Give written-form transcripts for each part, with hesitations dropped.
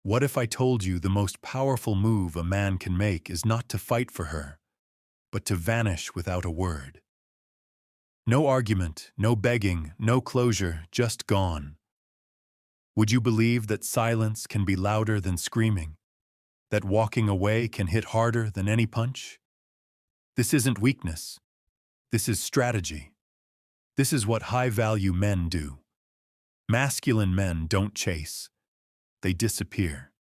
What if I told you the most powerful move a man can make is not to fight for her, but to vanish without a word? No argument, no begging, no closure, just gone. Would you believe that silence can be louder than screaming? That walking away can hit harder than any punch? This isn't weakness. This is strategy. This is what high-value men do. Masculine men don't chase. They disappear.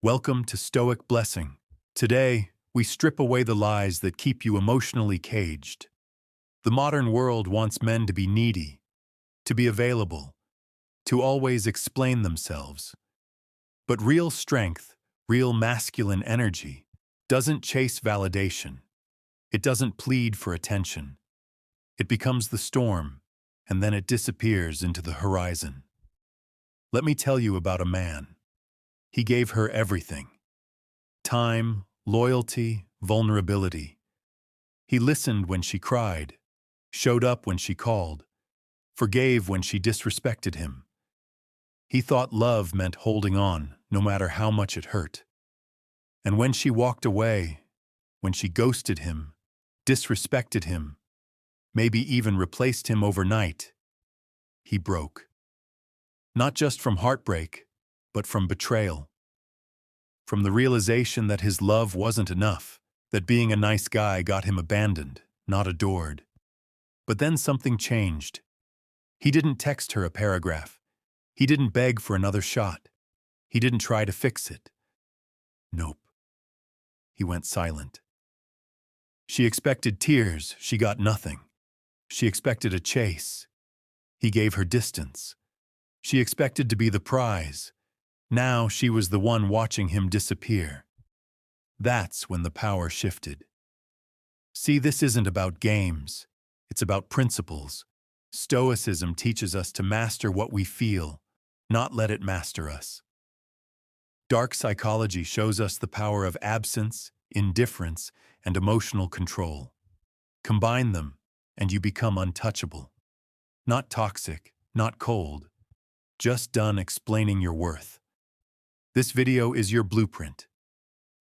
Welcome to Stoic Blessing. Today, we strip away the lies that keep you emotionally caged. The modern world wants men to be needy, to be available, to always explain themselves. But real strength, real masculine energy, doesn't chase validation. It doesn't plead for attention. It becomes the storm, and then it disappears into the horizon. Let me tell you about a man. He gave her everything. Time, loyalty, vulnerability. He listened when she cried, showed up when she called, forgave when she disrespected him. He thought love meant holding on, no matter how much it hurt. And when she walked away, when she ghosted him, disrespected him, maybe even replaced him overnight, he broke. Not just from heartbreak, but from betrayal. From the realization that his love wasn't enough, that being a nice guy got him abandoned, not adored. But then something changed. He didn't text her a paragraph. He didn't beg for another shot. He didn't try to fix it. Nope. He went silent. She expected tears, she got nothing. She expected a chase. He gave her distance. She expected to be the prize. Now she was the one watching him disappear. That's when the power shifted. See, this isn't about games. It's about principles. Stoicism teaches us to master what we feel, not let it master us. Dark psychology shows us the power of absence, indifference, and emotional control. Combine them, and you become untouchable. Not toxic, not cold, just done explaining your worth. This video is your blueprint.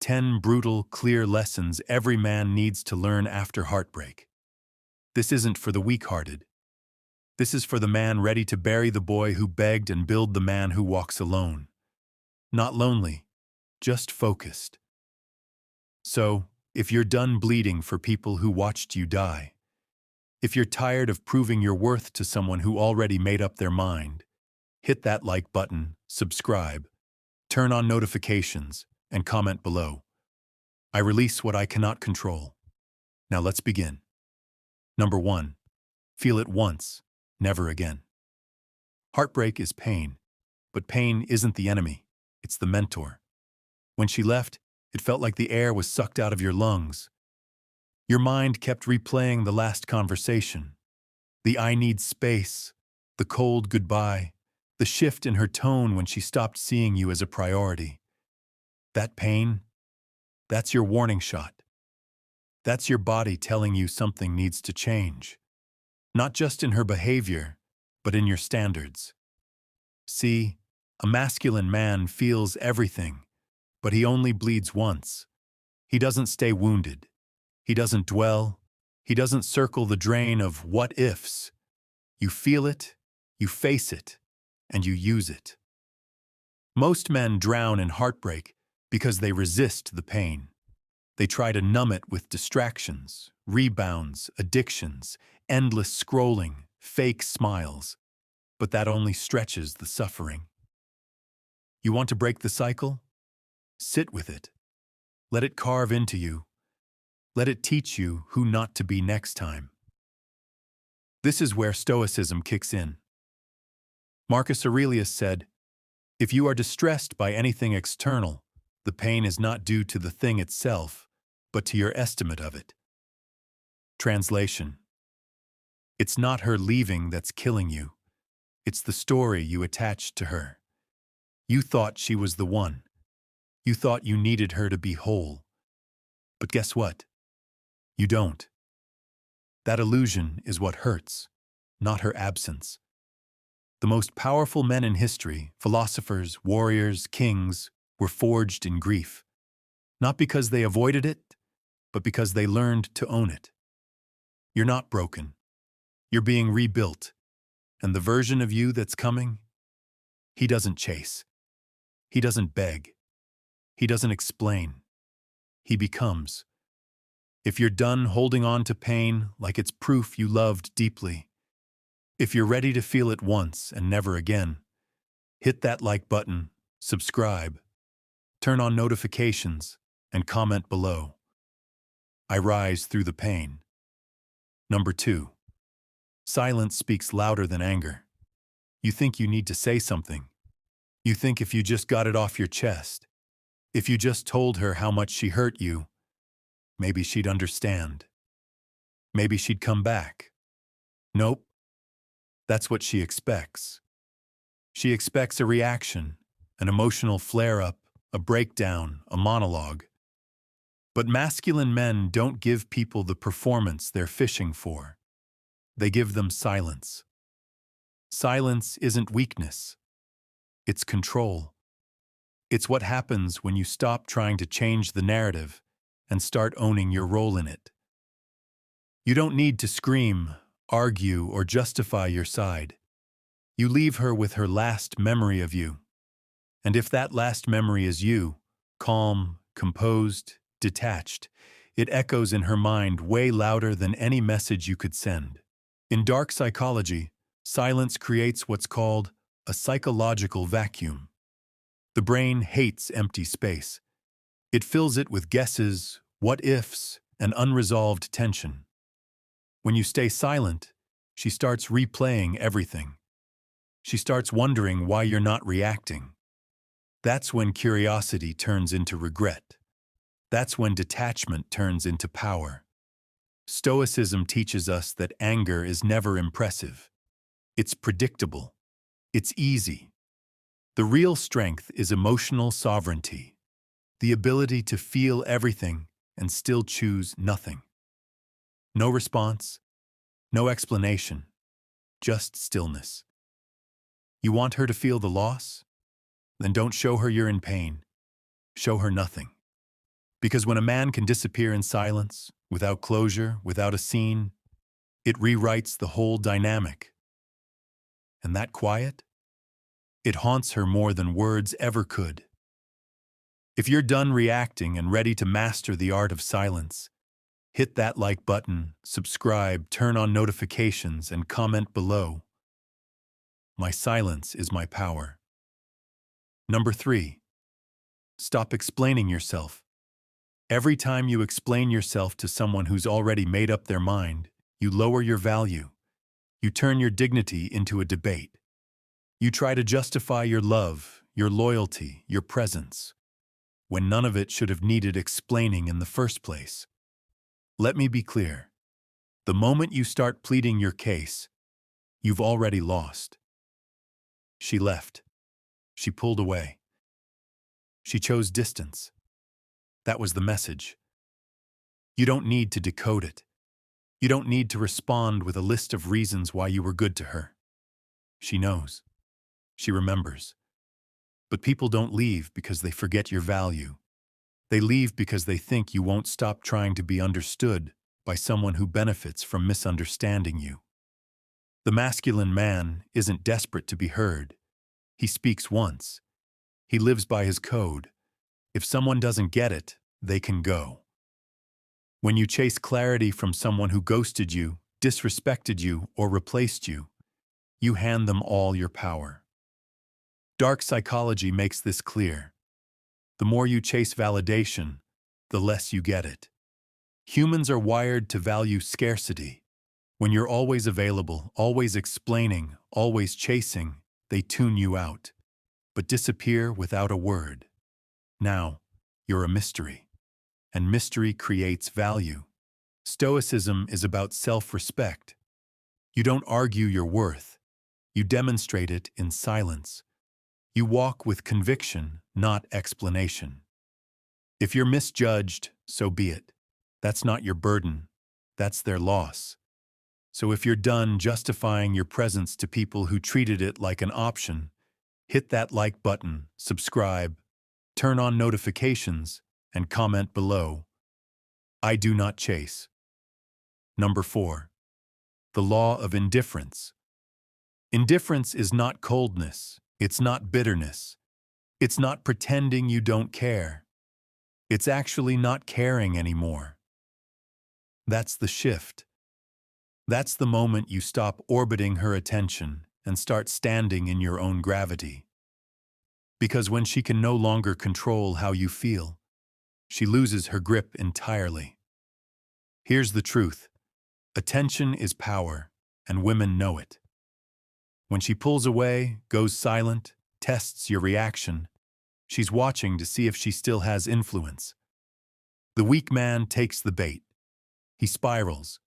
10 brutal, clear lessons every man needs to learn after heartbreak. This isn't for the weak-hearted. This is for the man ready to bury the boy who begged and build the man who walks alone. Not lonely, just focused. So, if you're done bleeding for people who watched you die, if you're tired of proving your worth to someone who already made up their mind, hit that like button, subscribe, turn on notifications, and comment below. I release what I cannot control. Now let's begin. Number 1. Feel it once, never again. Heartbreak is pain, but pain isn't the enemy, it's the mentor. When she left, it felt like the air was sucked out of your lungs. Your mind kept replaying the last conversation. The "I need space," the cold goodbye, the shift in her tone when she stopped seeing you as a priority. That pain, that's your warning shot. That's your body telling you something needs to change. Not just in her behavior, but in your standards. See, a masculine man feels everything, but he only bleeds once. He doesn't stay wounded. He doesn't dwell. He doesn't circle the drain of what-ifs. You feel it, you face it, and you use it. Most men drown in heartbreak because they resist the pain. They try to numb it with distractions, rebounds, addictions, endless scrolling, fake smiles. But that only stretches the suffering. You want to break the cycle? Sit with it. Let it carve into you. Let it teach you who not to be next time. This is where Stoicism kicks in. Marcus Aurelius said, "If you are distressed by anything external, the pain is not due to the thing itself, but to your estimate of it." Translation: it's not her leaving that's killing you. It's the story you attached to her. You thought she was the one. You thought you needed her to be whole. But guess what? You don't. That illusion is what hurts, not her absence. The most powerful men in history, philosophers, warriors, kings, were forged in grief, not because they avoided it, but because they learned to own it. You're not broken. You're being rebuilt, and the version of you that's coming, he doesn't chase. He doesn't beg. He doesn't explain. He becomes. If you're done holding on to pain like it's proof you loved deeply, if you're ready to feel it once and never again, hit that like button, subscribe, turn on notifications, and comment below. I rise through the pain. Number 2. Silence speaks louder than anger. You think you need to say something. You think if you just got it off your chest, if you just told her how much she hurt you, maybe she'd understand. Maybe she'd come back. Nope. That's what she expects. She expects a reaction, an emotional flare-up, a breakdown, a monologue. But masculine men don't give people the performance they're fishing for. They give them silence. Silence isn't weakness. It's control. It's what happens when you stop trying to change the narrative and start owning your role in it. You don't need to scream, argue, or justify your side. You leave her with her last memory of you. And if that last memory is you, calm, composed, detached, it echoes in her mind way louder than any message you could send. In dark psychology, silence creates what's called a psychological vacuum. The brain hates empty space. It fills it with guesses, what-ifs, and unresolved tension. When you stay silent, she starts replaying everything. She starts wondering why you're not reacting. That's when curiosity turns into regret. That's when detachment turns into power. Stoicism teaches us that anger is never impressive. It's predictable. It's easy. The real strength is emotional sovereignty, the ability to feel everything and still choose nothing. No response, no explanation, just stillness. You want her to feel the loss? Then don't show her you're in pain. Show her nothing. Because when a man can disappear in silence, without closure, without a scene, it rewrites the whole dynamic. And that quiet? It haunts her more than words ever could. If you're done reacting and ready to master the art of silence, hit that like button, subscribe, turn on notifications, and comment below. My silence is my power. Number 3. Stop explaining yourself. Every time you explain yourself to someone who's already made up their mind, you lower your value. You turn your dignity into a debate. You try to justify your love, your loyalty, your presence, when none of it should have needed explaining in the first place. Let me be clear. The moment you start pleading your case, you've already lost. She left. She pulled away. She chose distance. That was the message. You don't need to decode it. You don't need to respond with a list of reasons why you were good to her. She knows. She remembers. But people don't leave because they forget your value. They leave because they think you won't stop trying to be understood by someone who benefits from misunderstanding you. The masculine man isn't desperate to be heard. He speaks once. He lives by his code. If someone doesn't get it, they can go. When you chase clarity from someone who ghosted you, disrespected you, or replaced you, you hand them all your power. Dark psychology makes this clear. The more you chase validation, the less you get it. Humans are wired to value scarcity. When you're always available, always explaining, always chasing, they tune you out, but disappear without a word. Now, you're a mystery, and mystery creates value. Stoicism is about self-respect. You don't argue your worth. You demonstrate it in silence. You walk with conviction, not explanation. If you're misjudged, so be it. That's not your burden. That's their loss. So if you're done justifying your presence to people who treated it like an option, hit that like button, subscribe, turn on notifications, and comment below. I do not chase. Number 4. The law of indifference. Indifference is not coldness. It's not bitterness. It's not pretending you don't care. It's actually not caring anymore. That's the shift. That's the moment you stop orbiting her attention and start standing in your own gravity. Because when she can no longer control how you feel, she loses her grip entirely. Here's the truth. Attention is power, and women know it. When she pulls away, goes silent, tests your reaction, she's watching to see if she still has influence. The weak man takes the bait. He spirals.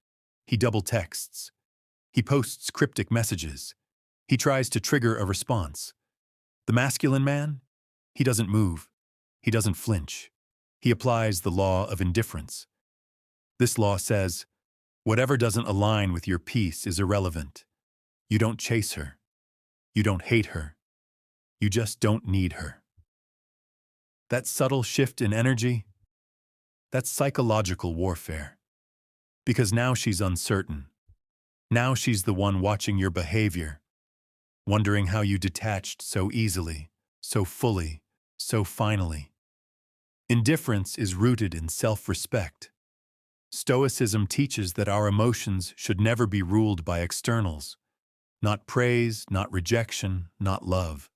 He double texts. He posts cryptic messages. He tries to trigger a response. The masculine man? He doesn't move. He doesn't flinch. He applies the law of indifference. This law says, whatever doesn't align with your peace is irrelevant. You don't chase her. You don't hate her. You just don't need her. That subtle shift in energy, that's psychological warfare. Because now she's uncertain. Now she's the one watching your behavior, wondering how you detached so easily, so fully, so finally. Indifference is rooted in self-respect. Stoicism teaches that our emotions should never be ruled by externals. Not praise, not rejection, not love.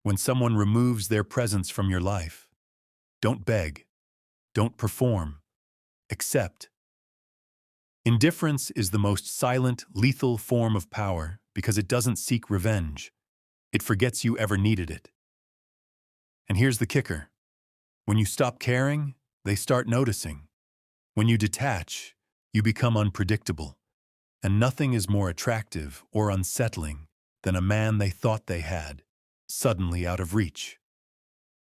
When someone removes their presence from your life, don't beg, don't perform, accept. Indifference is the most silent, lethal form of power because it doesn't seek revenge. It forgets you ever needed it. And here's the kicker. When you stop caring, they start noticing. When you detach, you become unpredictable. And nothing is more attractive or unsettling than a man they thought they had, suddenly out of reach.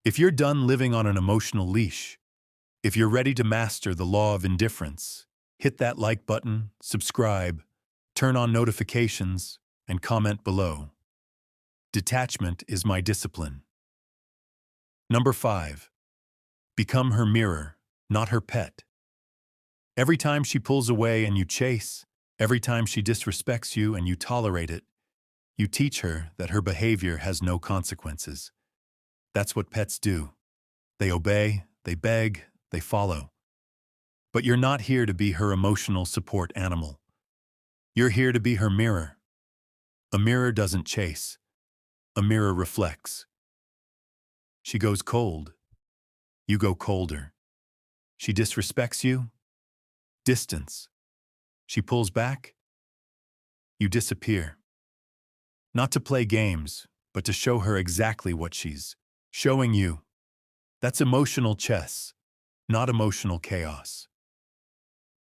If you're done living on an emotional leash, if you're ready to master the law of indifference, hit that like button, subscribe, turn on notifications, and comment below. Detachment is my discipline. Number 5. Become her mirror, not her pet. Every time she pulls away and you chase, every time she disrespects you and you tolerate it, you teach her that her behavior has no consequences. That's what pets do. They obey, they beg, they follow. But you're not here to be her emotional support animal. You're here to be her mirror. A mirror doesn't chase. A mirror reflects. She goes cold. You go colder. She disrespects you. Distance. She pulls back. You disappear. Not to play games, but to show her exactly what she's showing you. That's emotional chess, not emotional chaos.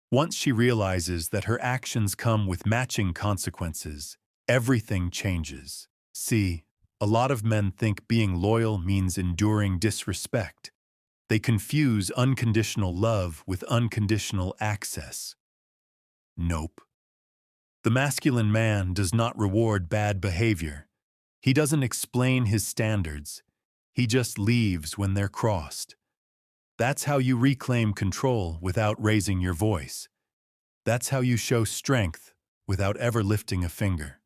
Once she realizes that her actions come with matching consequences, everything changes. See, a lot of men think being loyal means enduring disrespect. They confuse unconditional love with unconditional access. Nope. The masculine man does not reward bad behavior. He doesn't explain his standards. He just leaves when they're crossed. That's how you reclaim control without raising your voice. That's how you show strength without ever lifting a finger.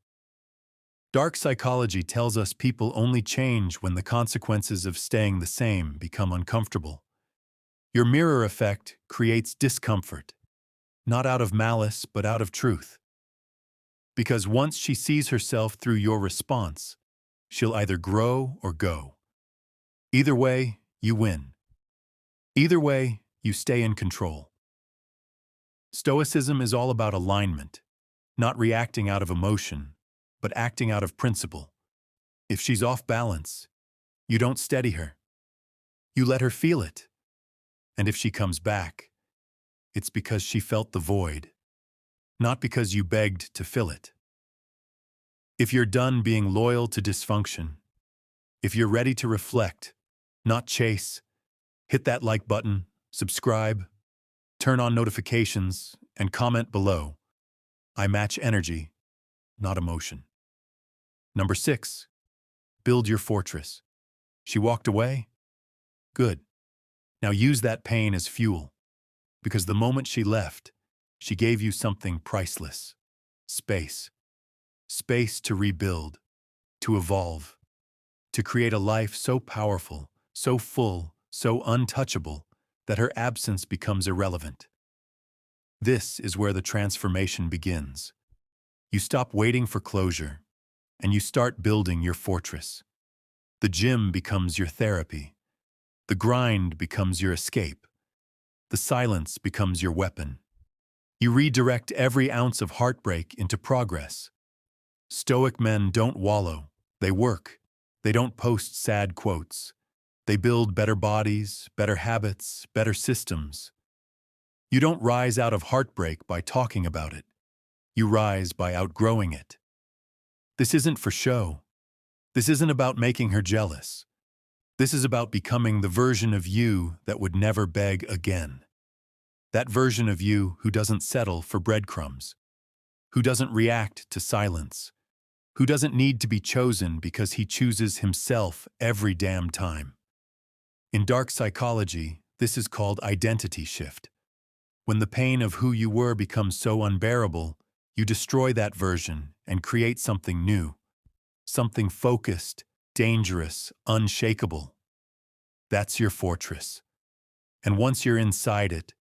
Dark psychology tells us people only change when the consequences of staying the same become uncomfortable. Your mirror effect creates discomfort, not out of malice but out of truth. Because once she sees herself through your response, she'll either grow or go. Either way, you win. Either way, you stay in control. Stoicism is all about alignment, not reacting out of emotion, but acting out of principle. If she's off balance, you don't steady her. You let her feel it. And if she comes back, it's because she felt the void, not because you begged to fill it. If you're done being loyal to dysfunction, if you're ready to reflect, not chase, hit that like button, subscribe, turn on notifications, and comment below. I match energy, not emotion. Number 6, build your fortress. She walked away? Good. Now use that pain as fuel, because the moment she left, she gave you something priceless. Space. Space to rebuild, to evolve, to create a life so powerful, so full, so untouchable, that her absence becomes irrelevant. This is where the transformation begins. You stop waiting for closure, and you start building your fortress. The gym becomes your therapy. The grind becomes your escape. The silence becomes your weapon. You redirect every ounce of heartbreak into progress. Stoic men don't wallow, they work. They don't post sad quotes. They build better bodies, better habits, better systems. You don't rise out of heartbreak by talking about it. You rise by outgrowing it. This isn't for show. This isn't about making her jealous. This is about becoming the version of you that would never beg again. That version of you who doesn't settle for breadcrumbs, who doesn't react to silence, who doesn't need to be chosen because he chooses himself every damn time. In dark psychology, this is called identity shift. When the pain of who you were becomes so unbearable, you destroy that version and create something new, something focused, dangerous, unshakable. That's your fortress. And once you're inside it,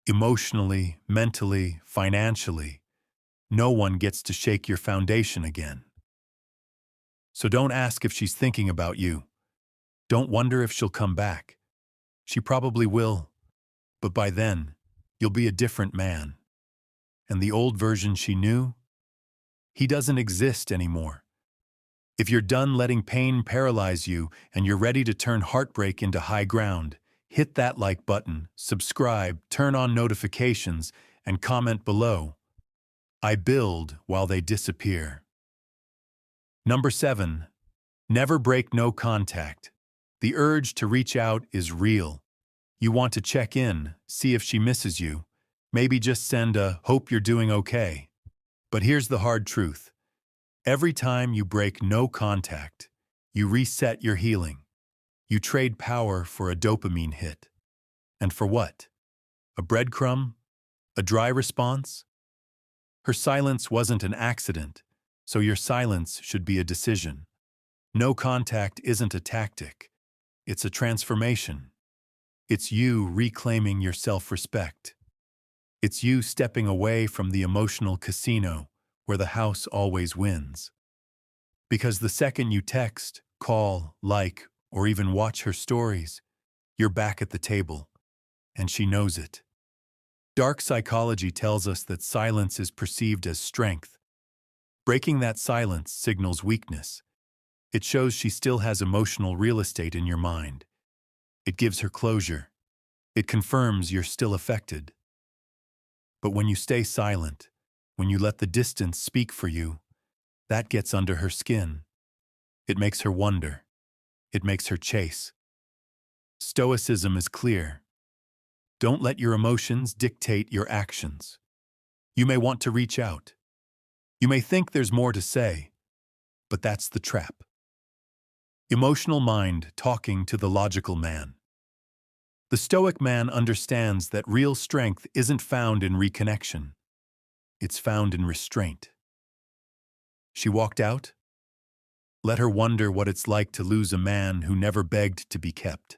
emotionally, mentally, financially, no one gets to shake your foundation again. So don't ask if she's thinking about you. Don't wonder if she'll come back. She probably will, but by then, you'll be a different man. And the old version she knew, he doesn't exist anymore. If you're done letting pain paralyze you and you're ready to turn heartbreak into high ground, hit that like button, subscribe, turn on notifications, and comment below. I build while they disappear. Number 7, never break no contact. The urge to reach out is real. You want to check in, see if she misses you. Maybe just send a "hope you're doing okay." But here's the hard truth. Every time you break no contact, you reset your healing. You trade power for a dopamine hit. And for what? A breadcrumb? A dry response? Her silence wasn't an accident, so your silence should be a decision. No contact isn't a tactic. It's a transformation. It's you reclaiming your self-respect. It's you stepping away from the emotional casino where the house always wins. Because the second you text, call, like, or even watch her stories, you're back at the table, and she knows it. Dark psychology tells us that silence is perceived as strength. Breaking that silence signals weakness. It shows she still has emotional real estate in your mind. It gives her closure. It confirms you're still affected. But when you stay silent, when you let the distance speak for you, that gets under her skin. It makes her wonder. It makes her chase. Stoicism is clear. Don't let your emotions dictate your actions. You may want to reach out. You may think there's more to say, but that's the trap. Emotional mind talking to the logical man. The Stoic man understands that real strength isn't found in reconnection. It's found in restraint. She walked out? Let her wonder what it's like to lose a man who never begged to be kept.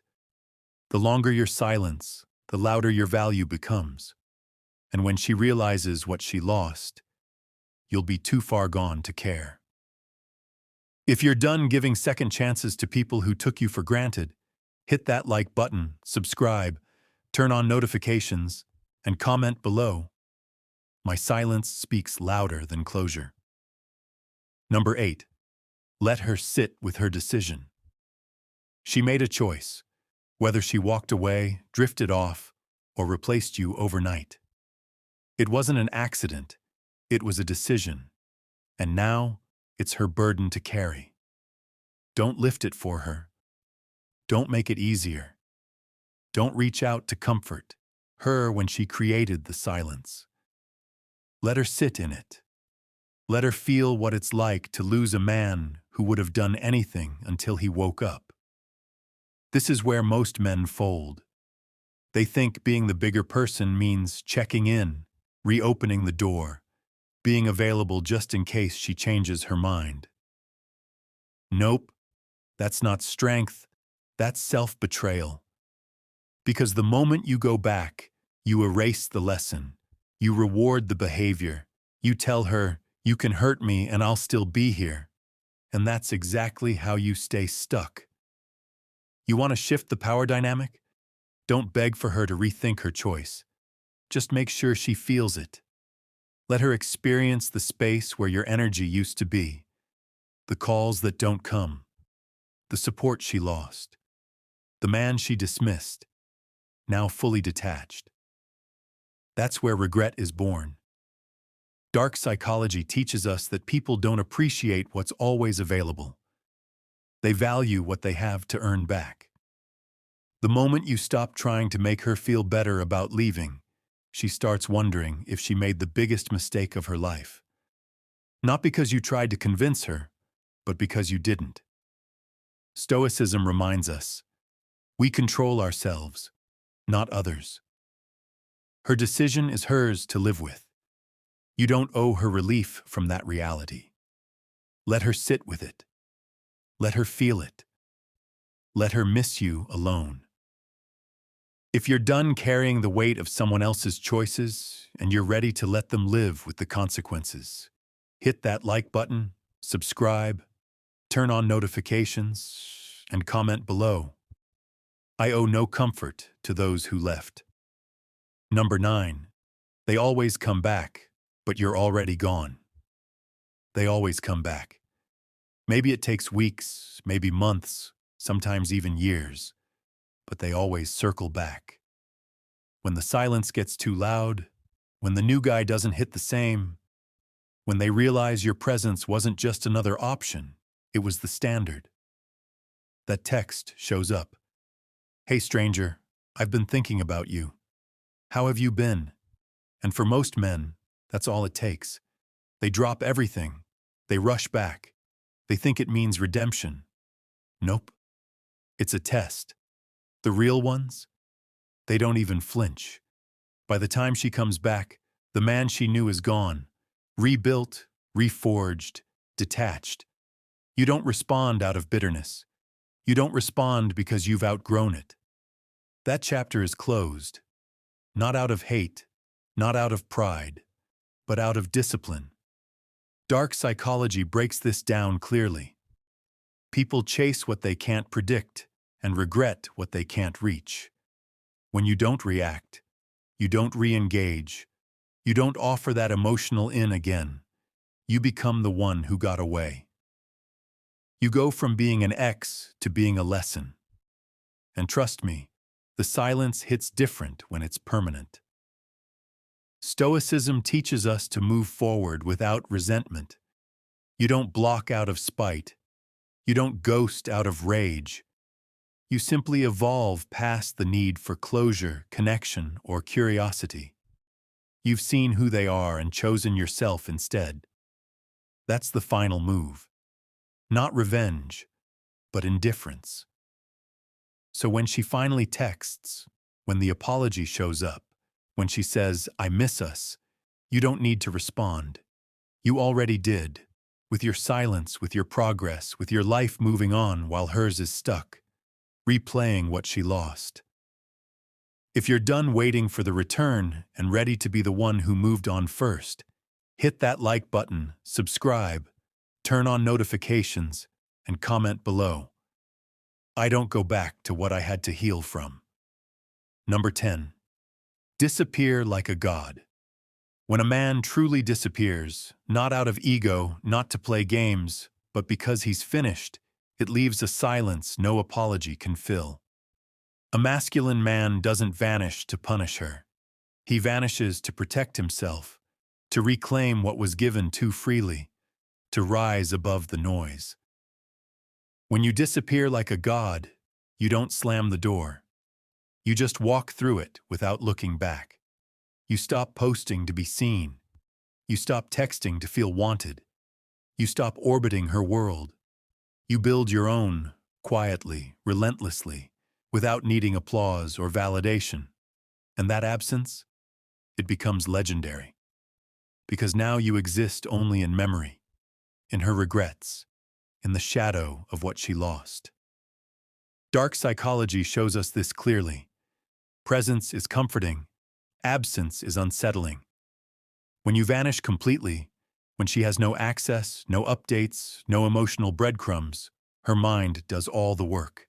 The longer your silence, the louder your value becomes. And when she realizes what she lost, you'll be too far gone to care. If you're done giving second chances to people who took you for granted, hit that like button, subscribe, turn on notifications, and comment below. My silence speaks louder than closure. Number 8, let her sit with her decision. She made a choice, whether she walked away, drifted off, or replaced you overnight. It wasn't an accident, it was a decision. And now, it's her burden to carry. Don't lift it for her. Don't make it easier. Don't reach out to comfort her when she created the silence. Let her sit in it. Let her feel what it's like to lose a man who would have done anything until he woke up. This is where most men fold. They think being the bigger person means checking in, reopening the door, being available just in case she changes her mind. Nope, that's not strength, that's self-betrayal. Because the moment you go back, you erase the lesson, you reward the behavior, you tell her, you can hurt me and I'll still be here. And that's exactly how you stay stuck. You want to shift the power dynamic? Don't beg for her to rethink her choice. Just make sure she feels it. Let her experience the space where your energy used to be, the calls that don't come, the support she lost, the man she dismissed, now fully detached. That's where regret is born. Dark psychology teaches us that people don't appreciate what's always available. They value what they have to earn back. The moment you stop trying to make her feel better about leaving, she starts wondering if she made the biggest mistake of her life. Not because you tried to convince her, but because you didn't. Stoicism reminds us, we control ourselves, not others. Her decision is hers to live with. You don't owe her relief from that reality. Let her sit with it. Let her feel it. Let her miss you alone. If you're done carrying the weight of someone else's choices and you're ready to let them live with the consequences, hit that like button, subscribe, turn on notifications, and comment below. I owe no comfort to those who left. Number 9. They always come back, but you're already gone. They always come back. Maybe it takes weeks, maybe months, sometimes even years, but they always circle back. When the silence gets too loud, when the new guy doesn't hit the same, when they realize your presence wasn't just another option, it was the standard. That text shows up. Hey stranger, I've been thinking about you. How have you been? And for most men, that's all it takes. They drop everything. They rush back. They think it means redemption. Nope. It's a test. The real ones, they don't even flinch. By the time she comes back, the man she knew is gone, rebuilt, reforged, detached. You don't respond out of bitterness. You don't respond because you've outgrown it. That chapter is closed, not out of hate, not out of pride, but out of discipline. Dark psychology breaks this down clearly. People chase what they can't predict and regret what they can't reach. When you don't react, you don't re-engage, you don't offer that emotional in again, you become the one who got away. You go from being an X to being a lesson. And trust me, the silence hits different when it's permanent. Stoicism teaches us to move forward without resentment. You don't block out of spite. You don't ghost out of rage. You simply evolve past the need for closure, connection, or curiosity. You've seen who they are and chosen yourself instead. That's the final move. Not revenge, but indifference. So when she finally texts, when the apology shows up, when she says, I miss us, you don't need to respond. You already did, with your silence, with your progress, with your life moving on while hers is stuck, replaying what she lost. If you're done waiting for the return and ready to be the one who moved on first, hit that like button, subscribe, turn on notifications, and comment below. I don't go back to what I had to heal from. Number 10. Disappear like a god. When a man truly disappears, not out of ego, not to play games, but because he's finished, it leaves a silence no apology can fill. A masculine man doesn't vanish to punish her. He vanishes to protect himself, to reclaim what was given too freely, to rise above the noise. When you disappear like a god, you don't slam the door. You just walk through it without looking back. You stop posting to be seen. You stop texting to feel wanted. You stop orbiting her world. You build your own, quietly, relentlessly, without needing applause or validation. And that absence, it becomes legendary. Because now you exist only in memory, in her regrets, in the shadow of what she lost. Dark psychology shows us this clearly. Presence is comforting, absence is unsettling. When you vanish completely, when she has no access, no updates, no emotional breadcrumbs, her mind does all the work.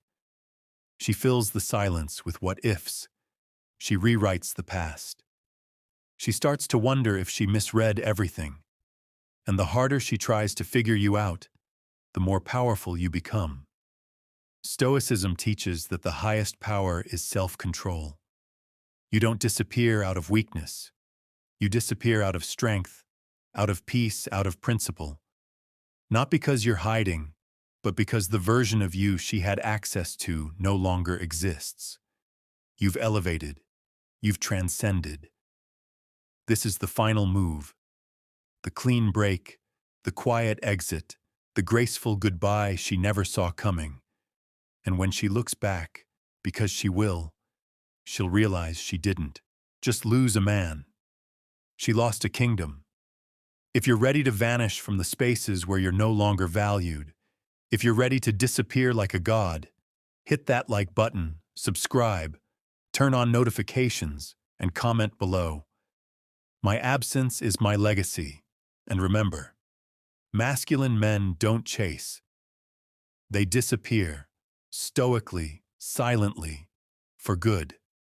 She fills the silence with what-ifs. She rewrites the past. She starts to wonder if she misread everything. And the harder she tries to figure you out, the more powerful you become. Stoicism teaches that the highest power is self-control. You don't disappear out of weakness. You disappear out of strength, out of peace, out of principle. Not because you're hiding, but because the version of you she had access to no longer exists. You've elevated. You've transcended. This is the final move. The clean break, the quiet exit, the graceful goodbye she never saw coming. And when she looks back, because she will, she'll realize she didn't just lose a man. She lost a kingdom. If you're ready to vanish from the spaces where you're no longer valued, if you're ready to disappear like a god, hit that like button, subscribe, turn on notifications, and comment below. My absence is my legacy. And remember, masculine men don't chase. They disappear, stoically, silently, for good.